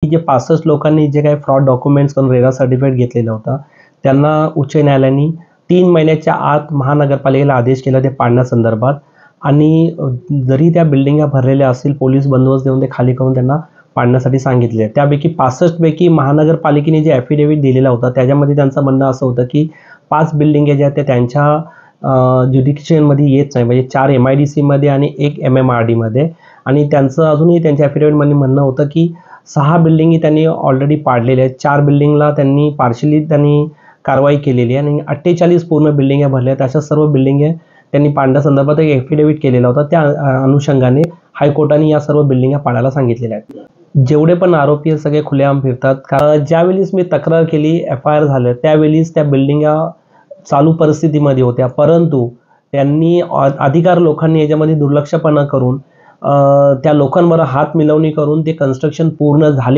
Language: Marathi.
जे 65 लोकांनी जे काही फ्रॉड डॉक्युमेंट्स करून रेरा सर्टिफिकेट घेतलेला होता, त्यांना उच्च न्यायालयाने 3 महिन्याच्या आत महानगरपालिकेला आदेश केला ते पाडण्यासंदर्भात. आणि जरी त्या बिल्डिंगा भरलेल्या असतील, पोलीस बंदोबस्त देऊन ते खाली करून त्यांना पाडण्यासाठी सांगितले. त्यापैकी 65 पैकी महानगरपालिकेने जे ॲफिडेव्हिट दिलेला होता, त्याच्यामध्ये त्यांचं म्हणणं असं होतं की 5 बिल्डिंग ज्या त्या त्यांच्या ज्युडिक्शनमध्ये येत नाही, म्हणजे 4 MIDCमध्ये आणि 1 MMRDमध्ये. आणि त्यांचं अजूनही त्यांच्या ॲफिडेव्हिटमध्ये म्हणणं होतं की 6 बिल्डिंगी त्यांनी ऑलरेडी पाडलेल्या आहेत, 4 बिल्डिंगला त्यांनी पार्शली कारवाई केलेली आहे आणि 48 पूर्ण बिल्डिंग भरल्या आहेत. अशा सर्व बिल्डिंग त्यांनी पाडण्यासंदर्भात एक ॲफिडेव्हिट केलेला होता. त्या अनुषंगाने हायकोर्टाने या सर्व बिल्डिंगा पाडायला सांगितलेल्या आहेत. जेवढे पण आरोपी सगळे खुलेआम फिरतात. ज्यावेळेस मी तक्रार केली, FIR झालं, त्यावेळेस त्या बिल्डिंगा चालू परिस्थितीमध्ये होत्या, परंतु त्यांनी अधिकार लोकांनी याच्यामध्ये दुर्लक्षपणा करून त्या लोकांबरोबर हात मिळवणी करून ते कन्स्ट्रक्शन पूर्ण झाले